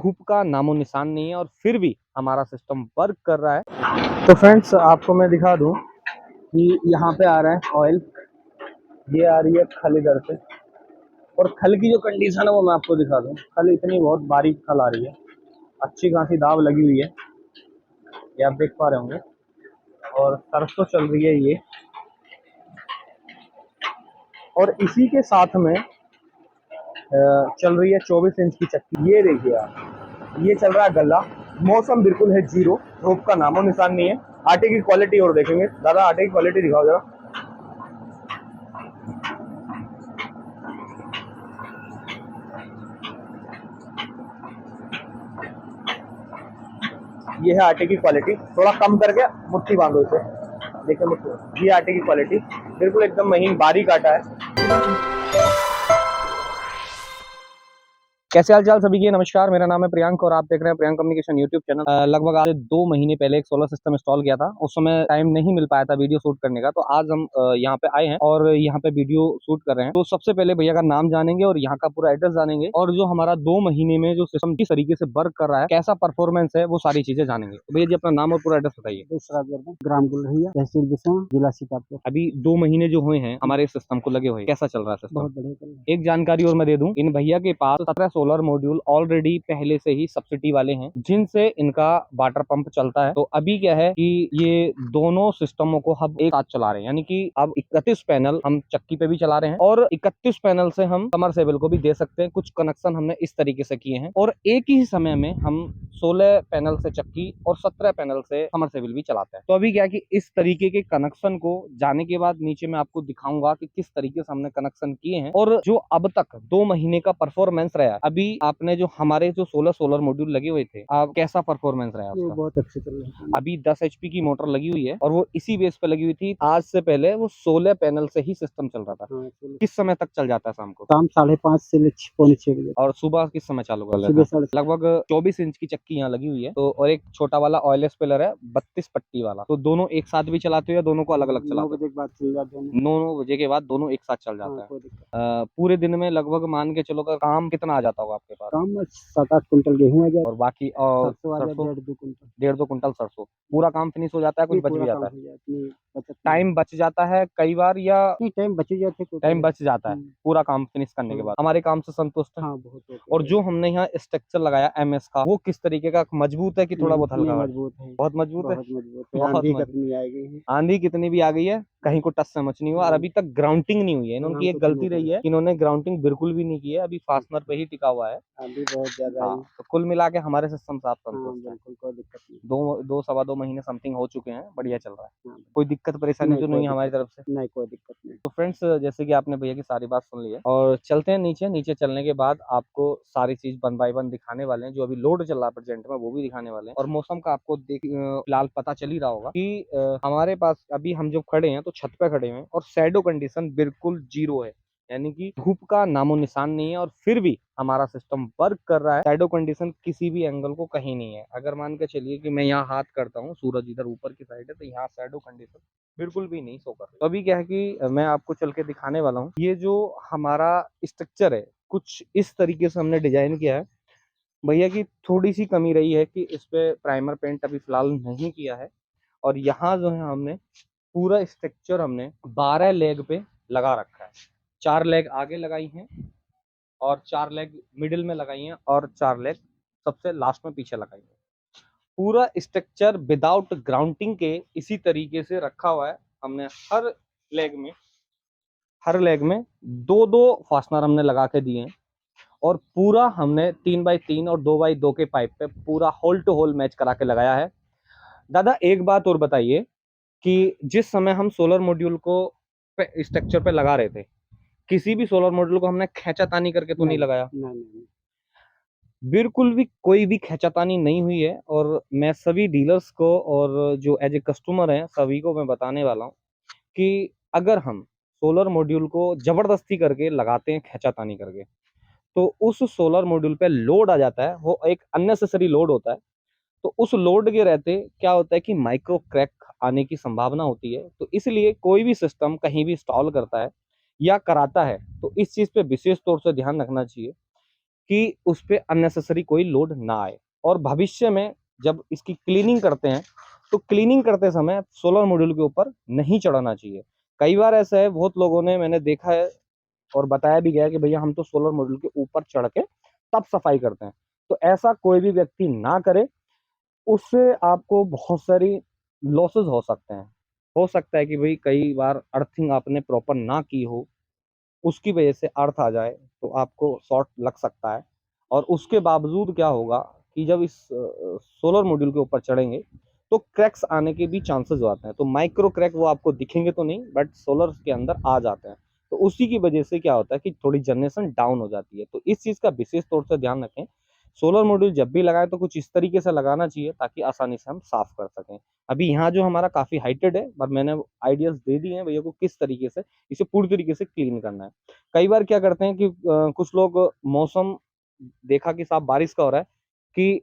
धूप का नामो निशान नहीं है और फिर भी हमारा सिस्टम वर्क कर रहा है। तो फ्रेंड्स आपको मैं दिखा दूं कि यहाँ पे आ रहा है ऑयल, ये आ रही है खल इधर से, और खल की जो कंडीशन है वो मैं आपको दिखा दूं। खल इतनी बहुत बारीक खल आ रही है, अच्छी खासी दाब लगी हुई है, ये आप देख पा रहे होंगे। और सरसों चल रही है ये, और इसी के साथ में चल रही है 24 इंच की चक्की। ये देखिए आप, ये चल रहा है गल्ला। मौसम बिल्कुल है जीरो, धूप का नामो निशान नहीं है। आटे की क्वालिटी और देखेंगे, दादा आटे की क्वालिटी दिखाओ जरा। ये है आटे की क्वालिटी, थोड़ा कम करके मुट्ठी बांधो इसे, देखिए मुट्ठी। ये आटे की क्वालिटी बिल्कुल एकदम महीन बारीक आटा है। कैसे हाल चाल सभी के, नमस्कार। मेरा नाम है प्रियांक और आप देख रहे हैं प्रियांक कम्युनिकेशन यूट्यूब चैनल। लगभग आज 2 महीने पहले एक सोलर सिस्टम इंस्टॉल किया था। उस समय टाइम नहीं मिल पाया था वीडियो शूट करने का, तो आज हम यहाँ पे आए हैं और यहाँ पे वीडियो शूट कर रहे हैं। तो सबसे पहले भैया का नाम जानेंगे और यहाँ का पूरा एड्रेस जानेंगे, और जो हमारा 2 महीने में जो सिस्टम किस तरीके से वर्क कर रहा है, कैसा परफॉर्मेंस है, वो सारी चीजें जानेंगे। तो भैया जी अपना नाम और पूरा एड्रेस बताइए। ग्राम गुलरिया, तहसील बिसवा, जिला सीतापुर। अभी 2 महीने जो हुए हैं हमारे सिस्टम को लगे हुए, कैसा चल रहा है सिस्टम? बहुत बढ़िया चल रहा है। एक जानकारी और मैं दे दूं, इन भैया के पास 17 सोलर मॉड्यूल ऑलरेडी पहले से ही सब्सिडी वाले हैं, जिनसे इनका वाटर पंप चलता है। तो अभी क्या है कि ये दोनों सिस्टमों को हम एक साथ चला रहे हैं, यानी कि अब 31 पैनल हम चक्की पे भी चला रहे हैं और 31 पैनल से हम समरसेबल को भी दे सकते हैं। कुछ कनेक्शन हमने इस तरीके से किए हैं, और एक ही समय में हम 16 पैनल से चक्की और 17 पैनल से समरसेबल भी चलाते हैं। तो अभी क्या है कि इस तरीके के कनेक्शन को जाने के बाद नीचे मैं आपको दिखाऊंगा कि किस तरीके से हमने कनेक्शन किए हैं, और जो अब तक 2 महीने का परफॉर्मेंस रहा। अभी आपने जो हमारे जो 16 सोलर मॉड्यूल लगे हुए थे, आप कैसा परफॉर्मेंस रहा ये उसका? बहुत अच्छे चल रहे हैं। अभी 10 HP की मोटर लगी हुई है और वो इसी बेस पे लगी हुई थी। आज से पहले वो 16 पैनल से ही सिस्टम चल रहा था। हाँ, चलो। किस समय तक चल जाता है शाम को? शाम 5:30 से ले 6 बजे। और सुबह किस समय चालू कर लेते सुबह हैं? 6:30। लगभग 24 इंच की चक्की यहाँ लगी हुई है, तो और एक छोटा वाला ऑयल स्पेलर है 32 पट्टी वाला। तो दोनों एक साथ भी चलाते हो या दोनों को अलग अलग 9 चलाते हो? बजे के बाद चल जाते हैं। 9 बजे के बाद दोनों एक साथ चल जाता हाँ, है। कोई दिक्कत। पूरे दिन में लगभग मान के चलो का काम कितना आ जाता होगा आपके पास? काम में 7-8 कुंटल गेहूं आ जाए, और बाकी और सरसों आ जाए सरसों 1.5-2 कुंटल। 1.5-2 कुंटल सरसों, पूरा काम फिनिश हो जाता है? कुछ ये बच भी पूरा काम जाता है? हो जाए, इतनी बचत नहीं टाइम बच जाता है कई बार, या नहीं, टाइम बच ही जाते कोई टाइम दिक्कत बच जाता है नहीं। पूरा काम फिनिश करने के बाद? हमारे काम से संतुष्ट है। हाँ, बहुत और होते जो हमने यहाँ स्ट्रक्चर लगाया MS का, वो किस तरीके का, मजबूत है कि थोड़ा बहुत नहीं, हल्का है? मजबूत है। बहुत मजबूत है। बहुत मजबूत है, बहुत आंधी मजबूत। कितनी आएगी। आंधी कितनी भी आ गई है, कहीं को टच से मच नहीं हुआ, और अभी तक ग्राउंडिंग नहीं हुई है। इनकी एक कुछ नहीं गलती रही करना। है कि इन्होंने ग्राउंडिंग बिल्कुल भी नहीं की है, अभी फास्टनर पे ही टिका हुआ है। आंधी बहुत ज्यादा हाँ, आई। तो कुल मिला के हमारे सिस्टम से आप हाँ, संतुष्ट हैं? बिल्कुल कोई दिक्कत नहीं। 2 सवा 2 महीने समथिंग हो चुके हैं, बढ़िया चल रहा है। हाँ, कोई दिक्कत परेशानी नहीं तो कोई नहीं है हमारी दिक्कत तरफ से? नहीं, कोई दिक्कत नहीं। तो फ्रेंड्स जैसे कि आपने भैया की सारी बात सुन ली है, और चलते हैं नीचे। नीचे चलने के बाद आपको सारी चीज 1 बाय 1 दिखाने वाले हैं। जो अभी लोड चल रहा है प्रेजेंट में, वो भी दिखाने वाले हैं। और मौसम का आपको फिलहाल पता चल ही रहा होगा कि हमारे पास अभी हम जो खड़े हैं तो छत पे खड़े हैं, और शैडो कंडीशन बिल्कुल जीरो है, यानी कि धूप का नामो निशान नहीं है, और फिर भी हमारा सिस्टम वर्क कर रहा है। शैडो कंडीशन किसी भी एंगल को कहीं नहीं है। अगर मान के चलिए कि मैं यहाँ हाथ करता हूँ, सूरज इधर ऊपर की साइड है, तो यहाँ शैडो कंडीशन बिल्कुल भी नहीं शो कर रही। तो अभी क्या है कि मैं आपको चल के दिखाने वाला हूँ। ये जो हमारा स्ट्रक्चर है, कुछ इस तरीके से हमने डिजाइन किया है। भैया की थोड़ी सी कमी रही है कि इस पे प्राइमर पेंट अभी फिलहाल नहीं किया है। और यहाँ जो है हमने पूरा स्ट्रक्चर हमने 12 लेग पे लगा रखा है। 4 लेग आगे लगाई हैं, और 4 लेग मिडिल में लगाई हैं, और 4 लेग सबसे लास्ट में पीछे लगाई हैं। पूरा स्ट्रक्चर विदाउट ग्राउंडिंग के इसी तरीके से रखा हुआ है। हमने हर लेग में 2-2 फास्टनर हमने लगा के दिए हैं, और पूरा हमने 3x3 और 2x2 के पाइप पे पूरा होल टू होल मैच करा के लगाया है। दादा एक बात और बताइए कि जिस समय हम सोलर मॉड्यूल को स्ट्रक्चर पे लगा रहे थे, किसी भी सोलर मॉड्यूल को हमने खींचातानी करके तो नहीं नहीं लगाया? नहीं नहीं। बिल्कुल भी कोई भी खींचातानी नहीं हुई है। और मैं सभी डीलर्स को और जो एज ए कस्टमर हैं सभी को मैं बताने वाला हूँ कि अगर हम सोलर मॉड्यूल को जबरदस्ती करके लगाते हैं खींचातानी करके, तो उस सोलर मॉड्यूल पे लोड आ जाता है, वो एक अननेसेसरी लोड होता है। तो उस लोड के रहते क्या होता है कि माइक्रो क्रैक आने की संभावना होती है। तो इसलिए कोई भी सिस्टम कहीं भी इंस्टॉल करता है या कराता है, तो इस चीज़ पे विशेष तौर से ध्यान रखना चाहिए कि उस पे अननेसेसरी कोई लोड ना आए। और भविष्य में जब इसकी क्लीनिंग करते हैं तो क्लीनिंग करते समय सोलर मॉड्यूल के ऊपर नहीं चढ़ाना चाहिए। कई बार ऐसा है, बहुत लोगों ने मैंने देखा है और बताया भी गया है कि भैया हम तो सोलर मॉड्यूल के ऊपर चढ़ के तब सफाई करते हैं। तो ऐसा कोई भी व्यक्ति ना करे, उससे आपको बहुत सारी लॉसेस हो सकते हैं। हो सकता है कि भाई कई बार अर्थिंग आपने प्रॉपर ना की हो, उसकी वजह से अर्थ आ जाए तो आपको शॉर्ट लग सकता है। और उसके बावजूद क्या होगा कि जब इस सोलर मॉड्यूल के ऊपर चढ़ेंगे तो क्रैक्स आने के भी चांसेस आते हैं। तो माइक्रो क्रैक वो आपको दिखेंगे तो नहीं, बट सोलर के अंदर आ जाते हैं। तो उसी की वजह से क्या होता है कि थोड़ी जनरेशन डाउन हो जाती है। तो इस चीज़ का विशेष तौर से ध्यान रखें। सोलर मॉड्यूल जब भी लगाएं तो कुछ इस तरीके से लगाना चाहिए ताकि आसानी से हम साफ कर सकें। अभी यहाँ जो हमारा काफ़ी हाइटेड है, पर मैंने आइडियाज़ दे दिए हैं भैया को किस तरीके से इसे पूरी तरीके से क्लीन करना है। कई बार क्या करते हैं कि कुछ लोग मौसम देखा कि साहब बारिश का हो रहा है कि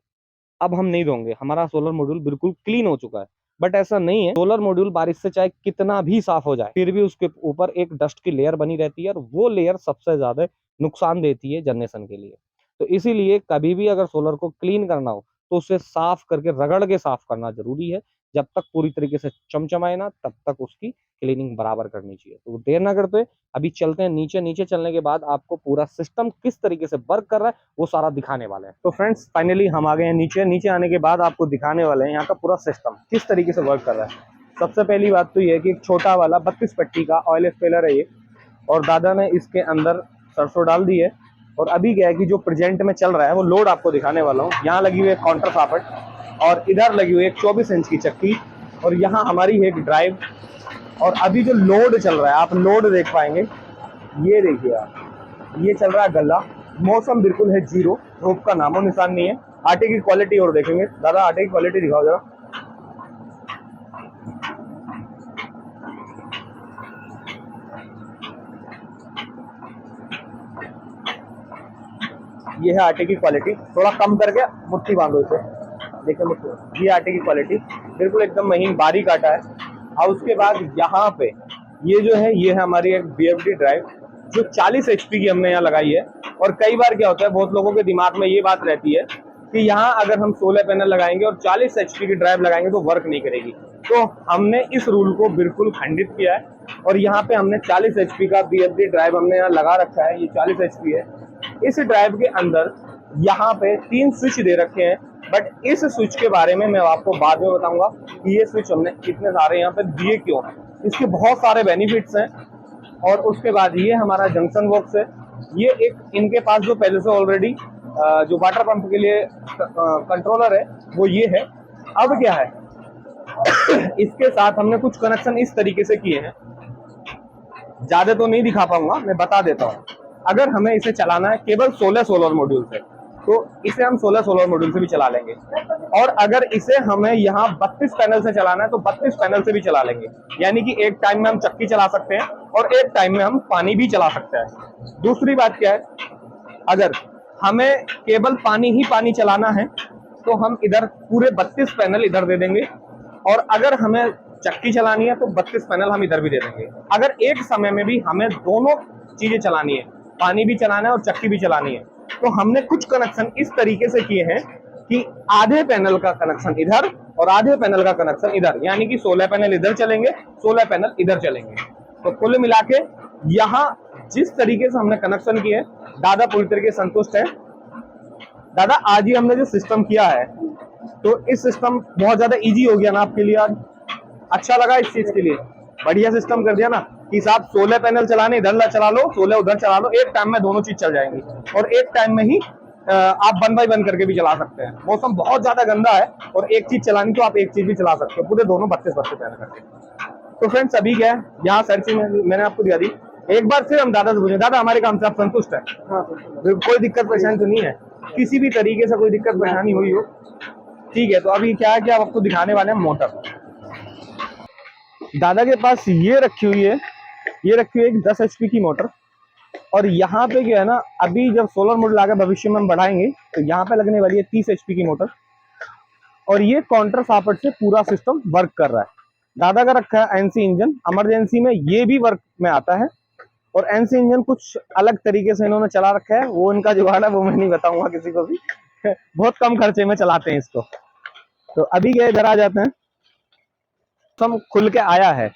अब हम नहीं धोंगे, हमारा सोलर मॉड्यूल बिल्कुल क्लीन हो चुका है। बट ऐसा नहीं है, सोलर मॉड्यूल बारिश से चाहे कितना भी साफ हो जाए फिर भी उसके ऊपर एक डस्ट की लेयर बनी रहती है और वो लेयर सबसे ज्यादा नुकसान देती है जनरेशन के लिए। तो इसीलिए कभी भी अगर सोलर को क्लीन करना हो तो उसे साफ करके रगड़ के साफ करना जरूरी है। जब तक पूरी तरीके से चमचमाए ना तब तक उसकी क्लीनिंग बराबर करनी चाहिए। तो देर ना करते हुए अभी चलते हैं नीचे। नीचे चलने के बाद आपको पूरा सिस्टम किस तरीके से वर्क कर रहा है वो सारा दिखाने वाले हैं। तो फ्रेंड्स फाइनली हम आ गए हैं नीचे। नीचे आने के बाद आपको दिखाने वाले हैं यहाँ का पूरा सिस्टम किस तरीके से वर्क कर रहा है। सबसे पहली बात तो ये है कि एक छोटा वाला 32 पट्टी का ऑयल स्पेलर है ये, और दादा ने इसके अंदर सरसों डाल दी है। और अभी क्या है कि जो प्रेजेंट में चल रहा है वो लोड आपको दिखाने वाला हूँ। यहाँ लगी हुई है काउंटर सापट और इधर लगी हुई है एक 24 इंच की चक्की और यहाँ हमारी है एक ड्राइव। और अभी जो लोड चल रहा है आप लोड देख पाएंगे, ये देखिए आप, ये चल रहा है गला। मौसम बिल्कुल है जीरो, धूप का नामो निशान नहीं है। आटे की क्वालिटी और देखेंगे, दादा आटे की क्वालिटी दिखाओ जरा। ये है आटे की क्वालिटी, थोड़ा कम करके मुट्ठी बांधो इसे, देखिए मुट्ठी। ये आटे की क्वालिटी बिल्कुल एकदम महीन बारीक आटा है। और उसके बाद यहाँ पे ये जो है ये है हमारी एक BFD ड्राइव जो 40 HP की हमने यहाँ लगाई है। और कई बार क्या होता है बहुत लोगों के दिमाग में ये बात रहती है कि यहाँ अगर हम सोलर पैनल लगाएंगे और 40 HP की ड्राइव लगाएंगे तो वर्क नहीं करेगी। तो हमने इस रूल को बिल्कुल खंडित किया है और यहाँ पे हमने 40 HP का BFD ड्राइव हमने यहाँ लगा रखा है। ये 40 HP है। इस ड्राइव के अंदर यहाँ पे 3 स्विच दे रखे हैं, बट इस स्विच के बारे में मैं आपको बाद में बताऊंगा कि ये स्विच हमने इतने सारे यहाँ पे दिए क्यों हैं। इसके बहुत सारे बेनिफिट्स हैं। और उसके बाद ये हमारा जंक्शन बॉक्स है। ये एक इनके पास जो पहले से ऑलरेडी जो वाटर पंप के लिए कंट्रोलर है वो ये है। अब क्या है इसके साथ हमने कुछ कनेक्शन इस तरीके से किए हैं, ज्यादा तो नहीं दिखा पाऊंगा, मैं बता देता हूँ। अगर हमें इसे चलाना है केवल 16 सोलर मॉड्यूल से तो इसे हम 16 सोलर मॉड्यूल से भी चला लेंगे। और अगर इसे हमें यहाँ 32 पैनल से चलाना है तो 32 पैनल से भी चला लेंगे। यानी कि एक टाइम में हम चक्की चला सकते हैं और एक टाइम में हम पानी भी चला सकते हैं। दूसरी बात क्या है, अगर हमें केवल पानी ही पानी चलाना है तो हम इधर पूरे 32 पैनल इधर दे देंगे। और अगर हमें चक्की चलानी है तो 32 पैनल हम इधर भी दे देंगे। अगर एक समय में भी हमें दोनों चीजें चलानी है, पानी भी चलाना है और चक्की भी चलानी है, तो हमने कुछ कनेक्शन इस तरीके से किए हैं कि आधे पैनल का कनेक्शन इधर और आधे पैनल का कनेक्शन इधर, यानी कि 16 पैनल इधर चलेंगे 16 पैनल इधर चलेंगे। तो कुल मिला के यहाँ जिस तरीके से हमने कनेक्शन किए दादा पूरी तरीके से संतुष्ट है। दादा आज ही हमने जो सिस्टम किया है तो इस सिस्टम बहुत ज्यादा इजी हो गया ना आपके लिए? आज अच्छा लगा इस चीज के लिए? बढ़िया सिस्टम कर दिया ना कि साहब 16 पैनल चलाने इधर चला लो 16 उधर चला लो, एक टाइम में दोनों चीज चल जाएंगी और एक टाइम में ही आप 1 बाय 1 करके भी चला सकते हैं। मौसम बहुत ज्यादा गंदा है और एक चीज चलानी तो आप एक चीज भी चला सकते हो, पूरे दोनों 32 पैनल करके। तो फ्रेंड्स अभी क्या है यहाँ सर्चिंग मैंने आपको दिया दी। एक बार फिर हम दादा से पूछे, दादा हमारे काम से आप संतुष्ट है? हाँ, कोई दिक्कत परेशानी तो नहीं है? किसी भी तरीके से कोई दिक्कत परेशानी हुई हो? ठीक है। तो अभी क्या है कि आप आपको दिखाने वाले हैं मोटर। दादा के पास ये रखी हुई है, ये रखी हुई है एक 10 HP की मोटर। और यहाँ पे क्या है ना, अभी जब सोलर मॉड्यूल आगे भविष्य में हम बढ़ाएंगे तो यहाँ पे लगने वाली है 30 HP की मोटर। और ये काउंटर सापर्ट से पूरा सिस्टम वर्क कर रहा है। दादा का रखा है NC इंजन, इमरजेंसी में ये भी वर्क में आता है। और एनसी इंजन कुछ अलग तरीके से इन्होंने चला रखा है, वो इनका जुगाड़ है, वो मैं नहीं बताऊंगा किसी को भी। बहुत कम खर्चे में चलाते हैं इसको। तो अभी क्या, इधर आ जाते हैं। मौसम खुल के आया है।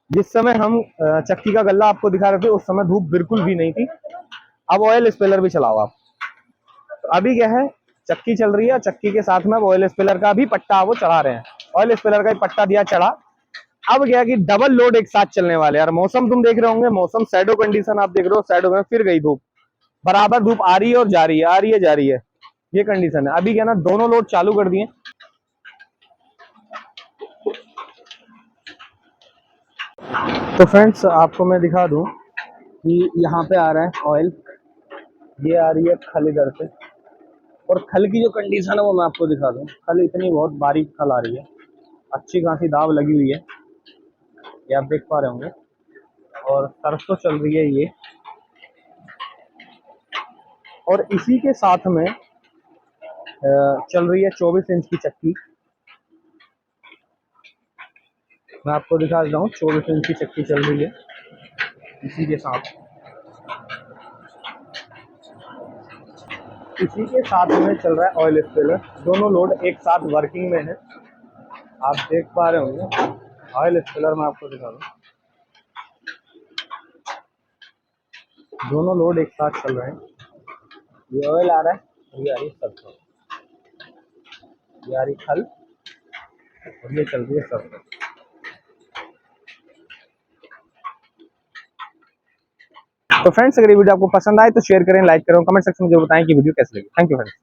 जिस समय हम चक्की का गल्ला आपको दिखा रहे थे उस समय धूप बिल्कुल भी नहीं थी। अब ऑयल स्पेलर भी चलाओ आप। तो अभी क्या है, चक्की चल रही है, चक्की के साथ में ऑयल स्पेलर का भी पट्टा वो चढ़ा रहे हैं। ऑयल स्पेलर का भी पट्टा दिया चढ़ा। अब क्या कि डबल लोड एक साथ चलने वाले हैं। और मौसम तुम देख रहे होंगे, मौसम शैडो कंडीशन आप देख रहे हो, शैडो में फिर गई धूप, बराबर धूप आ रही है और जा रही है, आ रही है जा रही है, ये कंडीशन है। अभी क्या ना, दोनों लोड चालू कर दिए। तो फ्रेंड्स आपको मैं दिखा दूं कि यहाँ पे आ रहा है ऑयल, ये आ रही है खल इधर से, और खल की जो कंडीशन है वो मैं आपको दिखा दूं। खल इतनी बहुत बारीक खल आ रही है, अच्छी खासी दाब लगी हुई है, ये आप देख पा रहे होंगे। और सरसों चल रही है ये, और इसी के साथ में चल रही है 24 इंच की चक्की। मैं आपको दिखा देता हूँ, 24 इंच की चक्की चल रही है इसी के साथ। इसी के साथ में चल रहा है ऑयल स्पेलर। दोनों लोड एक साथ वर्किंग में है, आप देख पा रहे होंगे। ऑयल स्पेलर मैं आपको दिखा दूँ, दोनों लोड एक साथ चल रहे हैं। ये ऑयल आ रहा है, ये आ रही है सरसों, ये आ रही खल, और ये चल रही है सरसों। तो फ्रेंड्स अगर ये वीडियो आपको पसंद आए तो शेयर करें, लाइक करें, कमेंट सेक्शन में जो बताएं कि वीडियो कैसी लगी। Thank you friends.